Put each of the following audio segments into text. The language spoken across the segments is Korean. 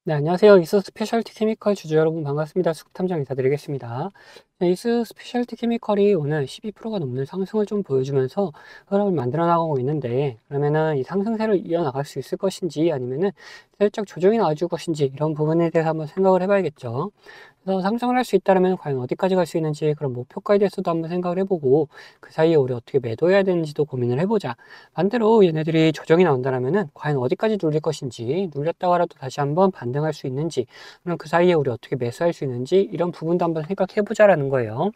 네, 안녕하세요. 이스 스페셜티 케미컬 주주 여러분 반갑습니다. 수급탐정 인사드리겠습니다. 네, 이스 스페셜티 케미컬이 오늘 12%가 넘는 상승을 좀 보여주면서 흐름을 만들어 나가고 있는데, 그러면은 이 상승세를 이어나갈 수 있을 것인지 아니면은 살짝 조정이 나와줄 것인지 이런 부분에 대해서 한번 생각을 해봐야겠죠. 그래서 상승을 할 수 있다면 과연 어디까지 갈 수 있는지 그런 목표가에 대해서도 한번 생각을 해보고, 그 사이에 우리 어떻게 매도해야 되는지도 고민을 해보자. 반대로 얘네들이 조정이 나온다면은 과연 어디까지 눌릴 것인지, 눌렸다고 하라도 다시 한번 반등할 수 있는지, 그럼 그 사이에 우리 어떻게 매수할 수 있는지 이런 부분도 한번 생각해보자라는 거예요.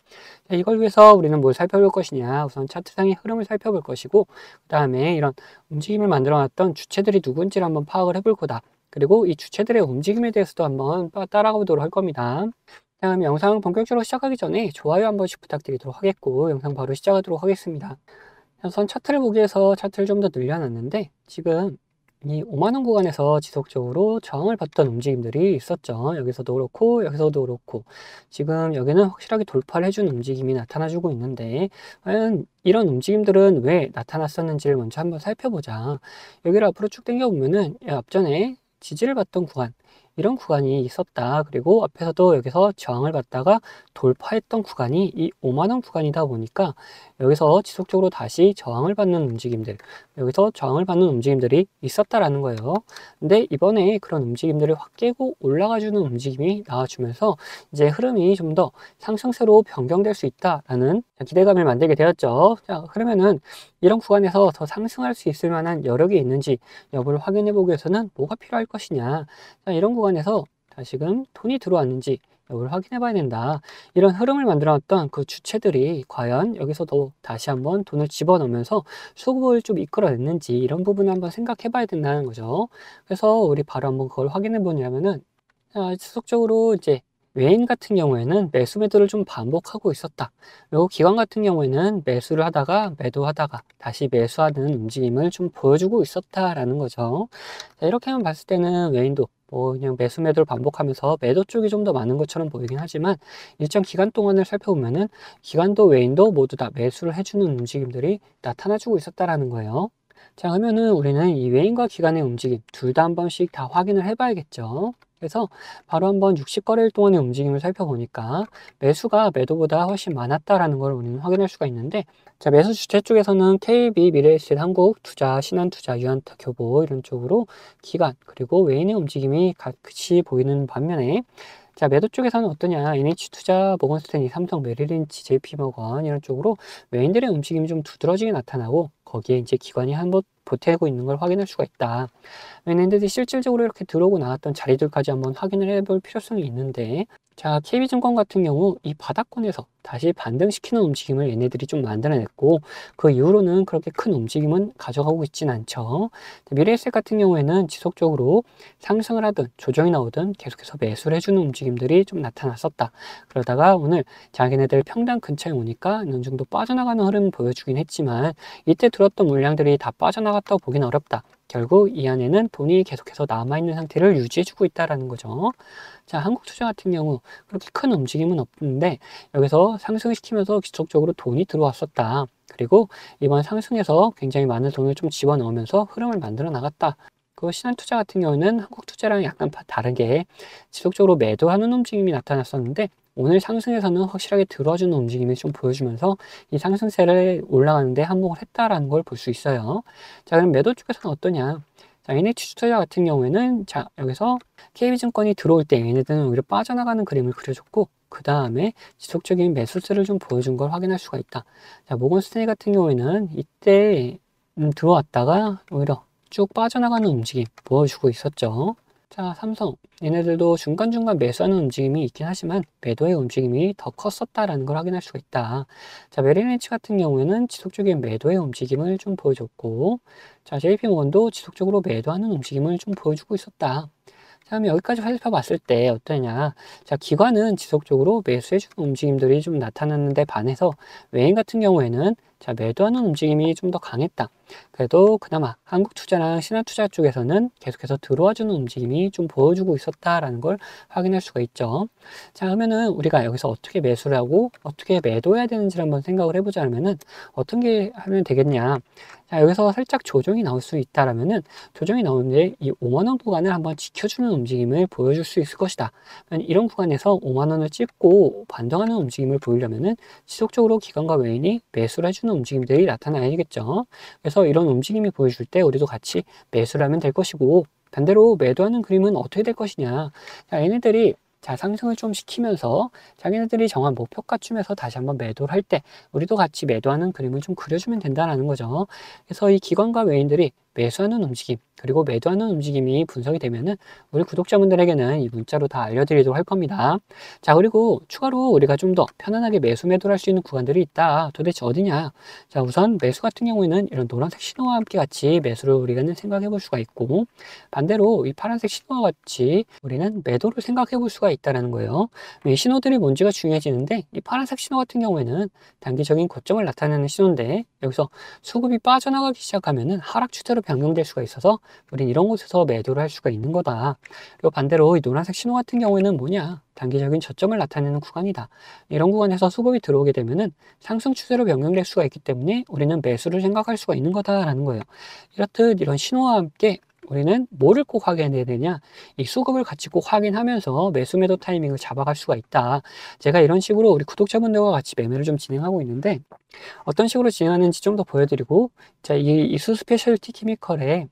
자, 이걸 위해서 우리는 뭘 살펴볼 것이냐, 우선 차트상의 흐름을 살펴볼 것이고, 그 다음에 이런 움직임을 만들어놨던 주체들이 누군지를 한번 파악을 해볼 거다. 그리고 이 주체들의 움직임에 대해서도 한번 따라가 보도록 할 겁니다. 다음 영상 본격적으로 시작하기 전에 좋아요 한 번씩 부탁드리도록 하겠고, 영상 바로 시작하도록 하겠습니다. 우선 차트를 보기 위해서 차트를 좀 더 늘려놨는데, 지금 이 5만원 구간에서 지속적으로 저항을 받던 움직임들이 있었죠. 여기서도 그렇고 여기서도 그렇고, 지금 여기는 확실하게 돌파를 해준 움직임이 나타나주고 있는데, 과연 이런 움직임들은 왜 나타났었는지를 먼저 한번 살펴보자. 여기를 앞으로 쭉 당겨보면은 앞전에 지지를 받던 구간, 이런 구간이 있었다. 그리고 앞에서도 여기서 저항을 받다가 돌파했던 구간이 이 5만원 구간이다 보니까, 여기서 지속적으로 다시 저항을 받는 움직임들, 여기서 저항을 받는 움직임들이 있었다라는 거예요. 근데 이번에 그런 움직임들을 확 깨고 올라가주는 움직임이 나와주면서 이제 흐름이 좀 더 상승세로 변경될 수 있다라는 기대감을 만들게 되었죠. 자, 그러면은 이런 구간에서 더 상승할 수 있을 만한 여력이 있는지 여부를 확인해 보기 위해서는 뭐가 필요할 것이냐. 자, 이런 구간에서 다시금 돈이 들어왔는지 여부를 확인해 봐야 된다. 이런 흐름을 만들어놨던 그 주체들이 과연 여기서도 다시 한번 돈을 집어넣으면서 수급을 좀 이끌어냈는지 이런 부분을 한번 생각해 봐야 된다는 거죠. 그래서 우리 바로 한번 그걸 확인해 보냐면은, 지속적으로 이제 외인 같은 경우에는 매수 매도를 좀 반복하고 있었다. 그리고 기관 같은 경우에는 매수를 하다가 매도하다가 다시 매수하는 움직임을 좀 보여주고 있었다라는 거죠. 자, 이렇게만 봤을 때는 외인도 뭐 그냥 매수 매도를 반복하면서 매도 쪽이 좀 더 많은 것처럼 보이긴 하지만, 일정 기간 동안을 살펴보면은 기관도 외인도 모두 다 매수를 해주는 움직임들이 나타나주고 있었다라는 거예요. 자, 그러면은 우리는 이 외인과 기관의 움직임 둘 다 한 번씩 다 확인을 해봐야겠죠. 그래서 바로 한번 60거래일 동안의 움직임을 살펴보니까 매수가 매도보다 훨씬 많았다라는 걸 우리는 확인할 수가 있는데, 자, 매수 주체 쪽에서는 KB, 미래에셋, 한국투자, 신한투자, 유한타, 교보 이런 쪽으로 기관 그리고 외인의 움직임이 같이 보이는 반면에, 자, 매도 쪽에서는 어떠냐, NH투자, 모건스탠리, 삼성, 메릴린치, JP모건 이런 쪽으로 외인들의 움직임이 좀 두드러지게 나타나고, 거기에 이제 기관이 한번 보태고 있는 걸 확인할 수가 있다. 외인들이 실질적으로 이렇게 들어오고 나왔던 자리들까지 한번 확인을 해볼 필요성이 있는데, 자, KB증권 같은 경우 이 바닥권에서 다시 반등시키는 움직임을 얘네들이 좀 만들어냈고, 그 이후로는 그렇게 큰 움직임은 가져가고 있진 않죠. 미래에셋 같은 경우에는 지속적으로 상승을 하든 조정이 나오든 계속해서 매수를 해주는 움직임들이 좀 나타났었다. 그러다가 오늘 자기네들 평단 근처에 오니까 어느 정도 빠져나가는 흐름을 보여주긴 했지만, 이때 들었던 물량들이 다 빠져나갔다고 보긴 어렵다. 결국 이 안에는 돈이 계속해서 남아있는 상태를 유지해주고 있다는 거죠. 자, 한국투자 같은 경우 그렇게 큰 움직임은 없는데, 여기서 상승시키면서 지속적으로 돈이 들어왔었다. 그리고 이번 상승에서 굉장히 많은 돈을 좀 집어넣으면서 흐름을 만들어 나갔다. 그 신한투자 같은 경우는 한국투자랑 약간 다르게 지속적으로 매도하는 움직임이 나타났었는데, 오늘 상승에서는 확실하게 들어주는 움직임을 좀 보여주면서 이 상승세를 올라가는데 한몫을 했다라는 걸 볼 수 있어요. 자, 그럼 매도 쪽에서는 어떠냐? 자, NH투자 같은 경우에는, 자, 여기서 KB증권이 들어올 때 얘네들은 오히려 빠져나가는 그림을 그려줬고, 그 다음에 지속적인 매수세를 좀 보여준 걸 확인할 수가 있다. 자, 모건스탠리 같은 경우에는 이때 들어왔다가 오히려 쭉 빠져나가는 움직임 보여주고 있었죠. 자, 삼성 얘네들도 중간중간 매수하는 움직임이 있긴 하지만 매도의 움직임이 더 컸었다라는 걸 확인할 수가 있다. 자, 메릴린치 같은 경우에는 지속적인 매도의 움직임을 좀 보여줬고, 자, JP모건도 지속적으로 매도하는 움직임을 좀 보여주고 있었다. 자, 그럼 여기까지 살펴봤을 때 어떠냐? 자, 기관은 지속적으로 매수해주는 움직임들이 좀 나타났는데 반해서 외인 같은 경우에는 자, 매도하는 움직임이 좀 더 강했다. 그래도 그나마 한국투자랑 신한투자 쪽에서는 계속해서 들어와주는 움직임이 좀 보여주고 있었다라는 걸 확인할 수가 있죠. 자, 그러면은 우리가 여기서 어떻게 매수를 하고 어떻게 매도해야 되는지를 한번 생각을 해보자 하면은 어떤 게 하면 되겠냐. 자, 여기서 살짝 조정이 나올 수 있다라면은 조정이 나오는데 이 5만 원 구간을 한번 지켜주는 움직임을 보여줄 수 있을 것이다. 이런 구간에서 5만 원을 찍고 반등하는 움직임을 보이려면은 지속적으로 기관과 외인이 매수를 해주는 움직임들이 나타나야겠죠. 그래서 이런 움직임이 보여줄 때 우리도 같이 매수를 하면 될 것이고, 반대로 매도하는 그림은 어떻게 될 것이냐. 자, 얘네들이 자, 상승을 좀 시키면서 자기네들이 정한 목표가쯤에서 다시 한번 매도를 할 때 우리도 같이 매도하는 그림을 좀 그려주면 된다는 거죠. 그래서 이 기관과 외인들이 매수하는 움직임 그리고 매도하는 움직임이 분석이 되면은 우리 구독자분들에게는 이 문자로 다 알려드리도록 할 겁니다. 자, 그리고 추가로 우리가 좀 더 편안하게 매수 매도를 할 수 있는 구간들이 있다. 도대체 어디냐? 자, 우선 매수 같은 경우에는 이런 노란색 신호와 함께 같이 매수를 우리가 생각해 볼 수가 있고, 반대로 이 파란색 신호와 같이 우리는 매도를 생각해 볼 수가 있다는 거예요. 이 신호들이 뭔지가 중요해지는데, 이 파란색 신호 같은 경우에는 단기적인 고점을 나타내는 신호인데, 여기서 수급이 빠져나가기 시작하면은 하락 추세로 변경될 수가 있어서 우린 이런 곳에서 매도를 할 수가 있는 거다. 그리고 반대로 이 노란색 신호 같은 경우에는 뭐냐? 단기적인 저점을 나타내는 구간이다. 이런 구간에서 수급이 들어오게 되면은 상승 추세로 변경될 수가 있기 때문에 우리는 매수를 생각할 수가 있는 거다라는 거예요. 이렇듯 이런 신호와 함께 우리는 뭐를 꼭 확인해야 되냐? 이 수급을 같이 꼭 확인하면서 매수 매도 타이밍을 잡아갈 수가 있다. 제가 이런 식으로 우리 구독자분들과 같이 매매를 좀 진행하고 있는데, 어떤 식으로 진행하는지 좀 더 보여드리고, 자, 이 이수 스페셜티 케미컬의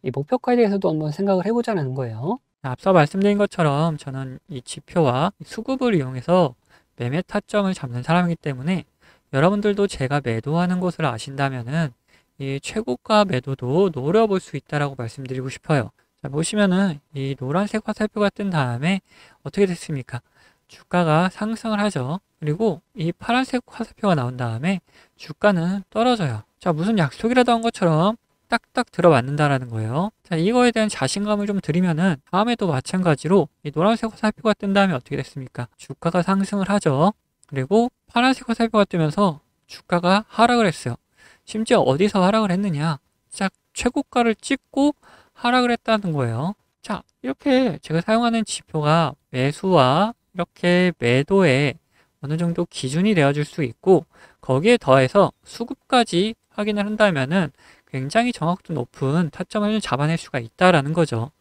이 목표가에 대해서도 한번 생각을 해보자는 거예요. 앞서 말씀드린 것처럼 저는 이 지표와 수급을 이용해서 매매 타점을 잡는 사람이기 때문에 여러분들도 제가 매도하는 곳을 아신다면은 이 최고가 매도도 노려볼 수 있다라고 말씀드리고 싶어요. 자, 보시면은 이 노란색 화살표가 뜬 다음에 어떻게 됐습니까? 주가가 상승을 하죠. 그리고 이 파란색 화살표가 나온 다음에 주가는 떨어져요. 자, 무슨 약속이라도 한 것처럼 딱딱 들어맞는다라는 거예요. 자, 이거에 대한 자신감을 좀 드리면은 다음에도 마찬가지로 이 노란색 화살표가 뜬 다음에 어떻게 됐습니까? 주가가 상승을 하죠. 그리고 파란색 화살표가 뜨면서 주가가 하락을 했어요. 심지어 어디서 하락을 했느냐? 딱 최고가를 찍고 하락을 했다는 거예요. 자, 이렇게 제가 사용하는 지표가 매수와 이렇게 매도에 어느 정도 기준이 되어줄 수 있고, 거기에 더해서 수급까지 확인을 한다면은 굉장히 정확도 높은 타점을 잡아낼 수가 있다라는 거죠.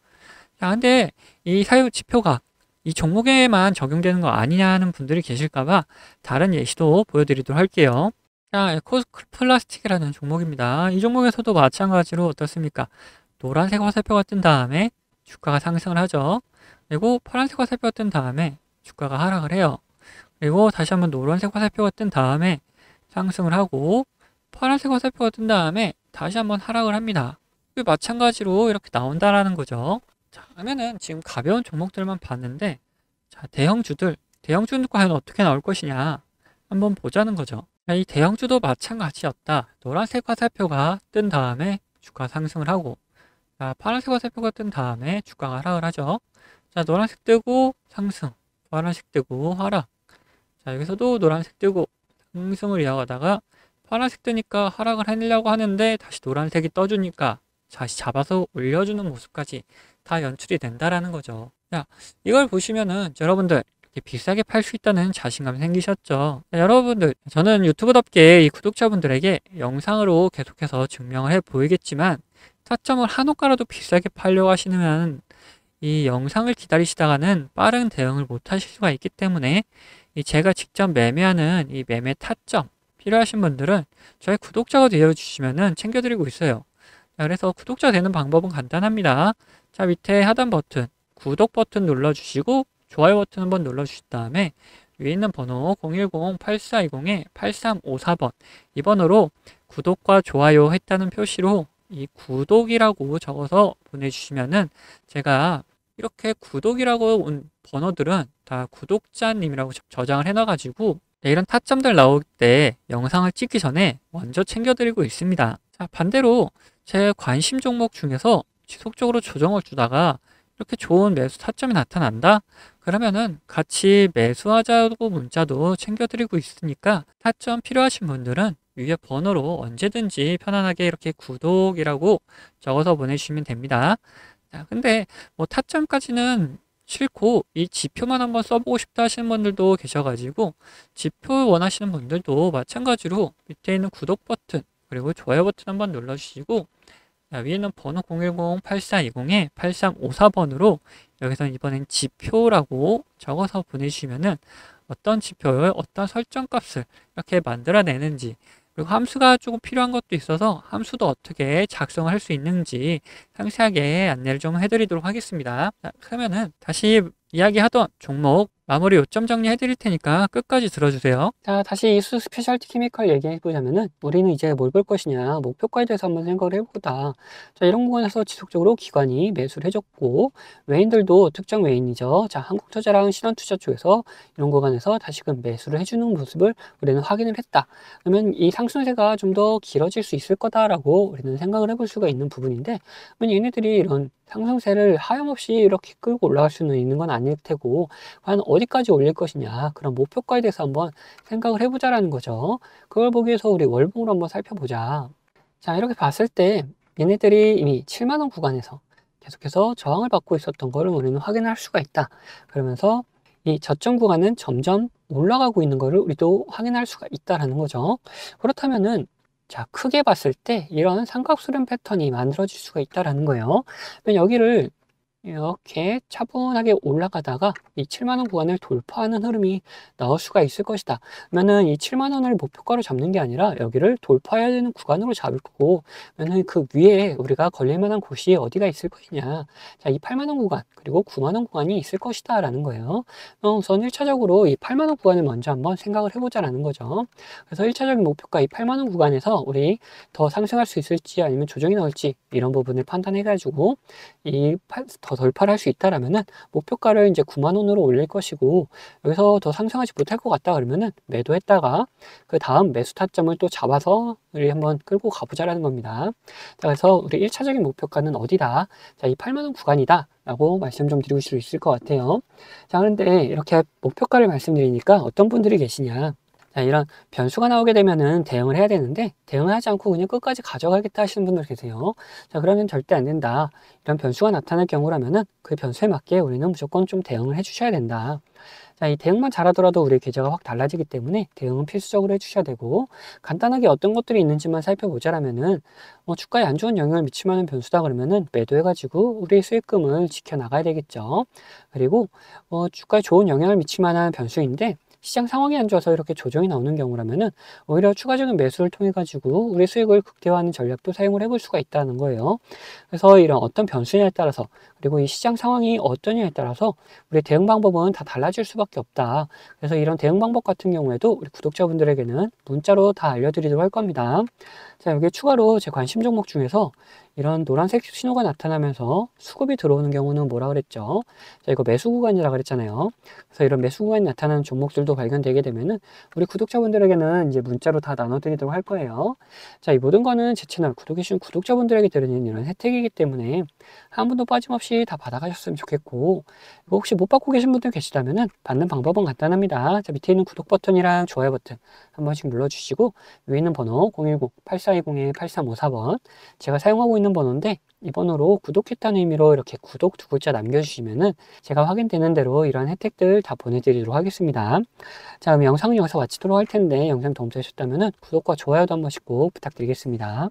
자, 근데 이 사유 지표가 이 종목에만 적용되는 거 아니냐 하는 분들이 계실까봐 다른 예시도 보여드리도록 할게요. 자, 에코플라스틱이라는 종목입니다. 이 종목에서도 마찬가지로 어떻습니까? 노란색 화살표가 뜬 다음에 주가가 상승을 하죠. 그리고 파란색 화살표가 뜬 다음에 주가가 하락을 해요. 그리고 다시 한번 노란색 화살표가 뜬 다음에 상승을 하고, 파란색 화살표가 뜬 다음에 다시 한번 하락을 합니다. 마찬가지로 이렇게 나온다라는 거죠. 자, 그러면은 지금 가벼운 종목들만 봤는데, 자, 대형주는 과연 어떻게 나올 것이냐 한번 보자는 거죠. 자, 이 대형주도 마찬가지였다. 노란색 화살표가 뜬 다음에 주가 상승을 하고, 자, 파란색 화살표가 뜬 다음에 주가가 하락을 하죠. 자, 노란색 뜨고 상승, 파란색 뜨고 하락. 자, 여기서도 노란색 뜨고 상승을 이어가다가 파란색 뜨니까 하락을 하려고 하는데 다시 노란색이 떠주니까 다시 잡아서 올려주는 모습까지 다 연출이 된다라는 거죠. 자, 이걸 보시면은 여러분들 이렇게 비싸게 팔 수 있다는 자신감 생기셨죠? 자, 여러분들, 저는 유튜브답게 이 구독자분들에게 영상으로 계속해서 증명을 해 보이겠지만, 타점을 한 호가라도 비싸게 팔려고 하시면 이 영상을 기다리시다가는 빠른 대응을 못 하실 수가 있기 때문에, 이 제가 직접 매매하는 이 매매 타점 필요하신 분들은 저희 구독자가 되어주시면은 챙겨드리고 있어요. 자, 그래서 구독자 되는 방법은 간단합니다. 자, 밑에 하단 버튼, 구독 버튼 눌러주시고, 좋아요 버튼 한번 눌러주신 다음에 위에 있는 번호 010-8420-8354번 이 번호로 구독과 좋아요 했다는 표시로 이 구독이라고 적어서 보내주시면은 제가 이렇게 구독이라고 온 번호들은 다 구독자님이라고 저장을 해놔가지고 이런 타점들 나올 때 영상을 찍기 전에 먼저 챙겨드리고 있습니다. 자, 반대로 제 관심 종목 중에서 지속적으로 조정을 주다가 이렇게 좋은 매수 타점이 나타난다? 그러면은 같이 매수하자고 문자도 챙겨드리고 있으니까 타점 필요하신 분들은 위에 번호로 언제든지 편안하게 이렇게 구독이라고 적어서 보내주시면 됩니다. 자, 근데 뭐 타점까지는 싫고 이 지표만 한번 써보고 싶다 하시는 분들도 계셔가지고 지표 원하시는 분들도 마찬가지로 밑에 있는 구독 버튼 그리고 좋아요 버튼 한번 눌러주시고, 자, 위에는 번호 010-8420에 8354번으로 여기서 이번엔 지표라고 적어서 보내주시면은 어떤 지표에 어떤 설정 값을 이렇게 만들어내는지, 그리고 함수가 조금 필요한 것도 있어서 함수도 어떻게 작성할 수 있는지 상세하게 안내를 좀 해드리도록 하겠습니다. 자, 그러면은 다시 이야기하던 종목 마무리 요점 정리해 드릴 테니까 끝까지 들어주세요. 자, 다시 이수 스페셜티 케미컬 얘기해 보자면은 우리는 이제 뭘 볼 것이냐, 목표가에 대해서 한번 생각을 해보자. 자, 이런 구간에서 지속적으로 기관이 매수를 해줬고, 외인들도 특정 외인이죠. 자, 한국투자랑 신한투자 쪽에서 이런 구간에서 다시금 매수를 해주는 모습을 우리는 확인을 했다. 그러면 이 상승세가 좀 더 길어질 수 있을 거다라고 우리는 생각을 해볼 수가 있는 부분인데, 그러면 얘네들이 이런 상승세를 하염없이 이렇게 끌고 올라갈 수는 있는 건 아닐 테고, 과연 어디까지 올릴 것이냐, 그런 목표가에 대해서 한번 생각을 해보자라는 거죠. 그걸 보기 위해서 우리 월봉으로 한번 살펴보자. 자, 이렇게 봤을 때 얘네들이 이미 7만 원 구간에서 계속해서 저항을 받고 있었던 거를 우리는 확인할 수가 있다. 그러면서 이 저점 구간은 점점 올라가고 있는 거를 우리도 확인할 수가 있다라는 거죠. 그렇다면은 자, 크게 봤을 때 이런 삼각수렴 패턴이 만들어질 수가 있다라는 거예요. 그러면 여기를 이렇게 차분하게 올라가다가 이 7만 원 구간을 돌파하는 흐름이 나올 수가 있을 것이다. 그러면은 이 7만 원을 목표가로 잡는 게 아니라 여기를 돌파해야 되는 구간으로 잡을 거고, 그러면은 그 위에 우리가 걸릴 만한 곳이 어디가 있을 것이냐. 자, 이 8만 원 구간 그리고 9만 원 구간이 있을 것이다라는 거예요. 우선 1차적으로 이 8만 원 구간을 먼저 한번 생각을 해보자라는 거죠. 그래서 1차적인 목표가 이 8만 원 구간에서 우리 더 상승할 수 있을지 아니면 조정이 나올지 이런 부분을 판단해가지고 더 돌파를 할 수 있다라면은 목표가를 이제 9만 원으로 올릴 것이고, 여기서 더 상승하지 못할 것 같다 그러면은 매도했다가 그 다음 매수 타점을 또 잡아서 우리 한번 끌고 가보자라는 겁니다. 자, 그래서 우리 1차적인 목표가는 어디다? 자, 이 8만 원 구간이다 라고 말씀 좀 드릴 수 있을 것 같아요. 자, 그런데 이렇게 목표가를 말씀드리니까 어떤 분들이 계시냐, 자, 이런 변수가 나오게 되면은 대응을 해야 되는데 대응을 하지 않고 그냥 끝까지 가져가겠다 하시는 분들 계세요. 자, 그러면 절대 안 된다. 이런 변수가 나타날 경우라면은 그 변수에 맞게 우리는 무조건 좀 대응을 해 주셔야 된다. 자, 이 대응만 잘하더라도 우리 계좌가 확 달라지기 때문에 대응은 필수적으로 해주셔야 되고, 간단하게 어떤 것들이 있는지만 살펴보자라면은 주가에 안 좋은 영향을 미칠 만한 변수다 그러면은 매도해가지고 우리의 수익금을 지켜나가야 되겠죠. 그리고 주가에 좋은 영향을 미칠 만한 변수인데 시장 상황이 안 좋아서 이렇게 조정이 나오는 경우라면은 오히려 추가적인 매수를 통해 가지고 우리 수익을 극대화하는 전략도 사용을 해볼 수가 있다는 거예요. 그래서 이런 어떤 변수냐에 따라서, 그리고 이 시장 상황이 어떠냐에 따라서 우리 대응 방법은 다 달라질 수밖에 없다. 그래서 이런 대응 방법 같은 경우에도 우리 구독자분들에게는 문자로 다 알려드리도록 할 겁니다. 자, 여기 추가로 제 관심 종목 중에서 이런 노란색 신호가 나타나면서 수급이 들어오는 경우는 뭐라 그랬죠? 자, 이거 매수 구간이라 그랬잖아요. 그래서 이런 매수 구간이 나타나는 종목들도 발견되게 되면은 우리 구독자분들에게는 이제 문자로 다 나눠드리도록 할 거예요. 자, 이 모든 거는 제 채널 구독해주신 구독자분들에게 드리는 이런 혜택이기 때문에 한 분도 빠짐없이 다 받아가셨으면 좋겠고, 이거 혹시 못 받고 계신 분들 계시다면은 받는 방법은 간단합니다. 자, 밑에 있는 구독 버튼이랑 좋아요 버튼 한 번씩 눌러주시고, 위에 있는 번호 010-8420-8354번 제가 사용하고 있는 번호인데, 이 번호로 구독했다는 의미로 이렇게 구독 두 글자 남겨주시면은 제가 확인되는 대로 이런 혜택들 다 보내드리도록 하겠습니다. 자, 그럼 영상은 여기서 마치도록 할 텐데 영상 도움 되셨다면은 구독과 좋아요도 한 번씩 꼭 부탁드리겠습니다.